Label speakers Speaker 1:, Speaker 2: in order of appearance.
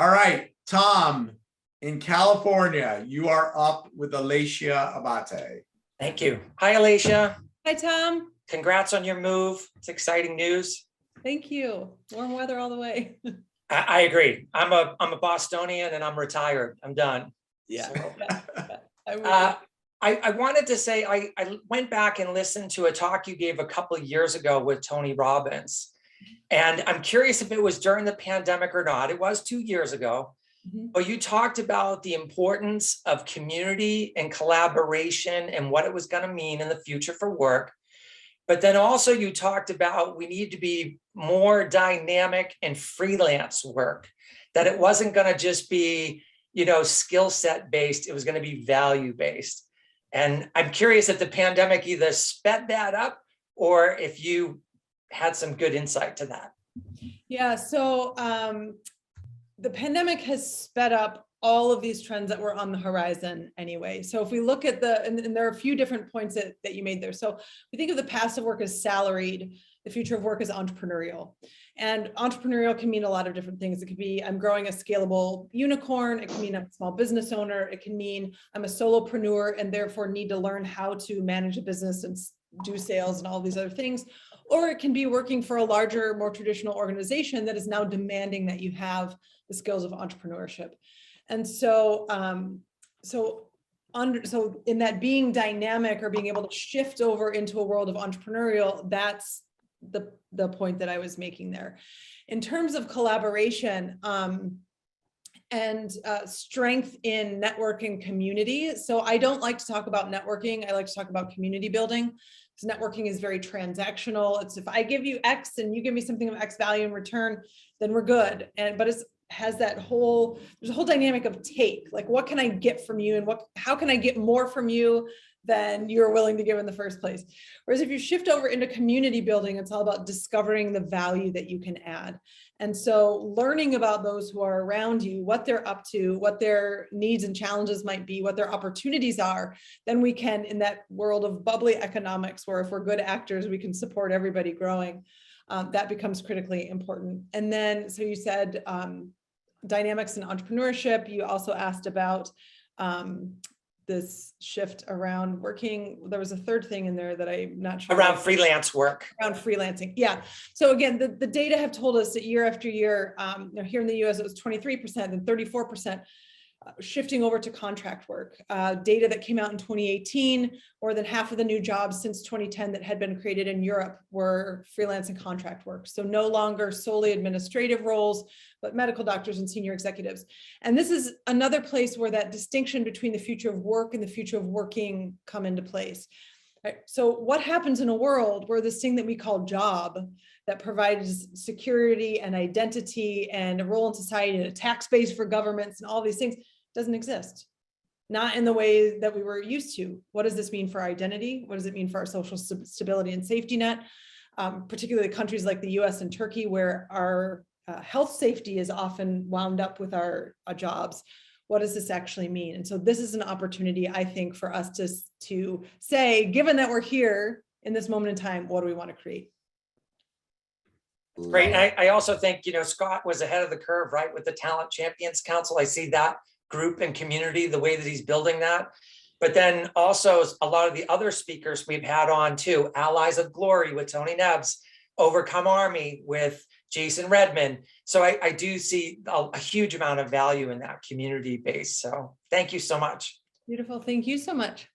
Speaker 1: All right, Tom, in California, you are up with ELATIA ABATE.
Speaker 2: Thank you. Hi, Alicia.
Speaker 3: Hi, Tom.
Speaker 2: Congrats on your move. It's exciting news.
Speaker 3: Thank you. Warm weather all the way.
Speaker 2: I agree. I'm a Bostonian and I'm retired. I'm done.
Speaker 3: Yeah.
Speaker 2: So, I wanted to say, I went back and listened to a talk you gave a couple of years ago with Tony Robbins. And I'm curious if it was during the pandemic or not. It was 2 years ago. But you talked about the importance of community and collaboration and what it was going to mean in the future for work. But then also you talked about we need to be more dynamic and freelance work, that it wasn't going to just be, skill set based. It was going to be value based. And I'm curious if the pandemic either sped that up or if you had some good insight to that.
Speaker 3: Yeah, so the pandemic has sped up all of these trends that were on the horizon anyway. So if we look at and there are a few different points that you made there. So we think of the past of work as salaried, the future of work is entrepreneurial. And entrepreneurial can mean a lot of different things. It could be, I'm growing a scalable unicorn. It can mean I'm a small business owner. It can mean I'm a solopreneur and therefore need to learn how to manage a business and do sales and all these other things. Or it can be working for a larger, more traditional organization that is now demanding that you have the skills of entrepreneurship. And so, so in that being dynamic or being able to shift over into a world of entrepreneurial, that's the point that I was making there. In terms of collaboration and strength in networking community. So I don't like to talk about networking. I like to talk about community building. Because networking is very transactional. It's if I give you X and you give me something of X value in return, then we're good. But there's a whole dynamic of take, like what can I get from you and how can I get more from you than you're willing to give in the first place. Whereas if you shift over into community building, it's all about discovering the value that you can add. And so learning about those who are around you, what they're up to, what their needs and challenges might be, what their opportunities are, then we can, in that world of bubbly economics, where if we're good actors, we can support everybody growing. That becomes critically important. And then, so you said dynamics in entrepreneurship. You also asked about this shift around working. There was a third thing in there that I'm not sure.
Speaker 2: Around freelance work.
Speaker 3: Around freelancing. Yeah. So again, the data have told us that year after year, here in the US, it was 23%, then 34%. Shifting over to contract work. Data that came out in 2018, more than half of the new jobs since 2010 that had been created in Europe were freelance and contract work. So no longer solely administrative roles, but medical doctors and senior executives. And this is another place where that distinction between the future of work and the future of working come into place. Right? So what happens in a world where this thing that we call job that provides security and identity and a role in society and a tax base for governments and all these things doesn't exist? Not in the way that we were used to. What does this mean for identity? What does it mean for our social stability and safety net? Particularly countries like the US and Turkey, where our health safety is often wound up with our jobs. What does this actually mean? And so this is an opportunity, I think, for us to say, given that we're here in this moment in time, what do we want to create?
Speaker 2: Great. I also think, Scott was ahead of the curve, right? With the Talent Champions Council. I see that group and community, the way that he's building that. But then also a lot of the other speakers we've had on too, Allies of Glory with Tony Nebbs, Overcome Army with Jason Redman. So I do see a huge amount of value in that community base. So thank you so much.
Speaker 3: Beautiful. Thank you so much.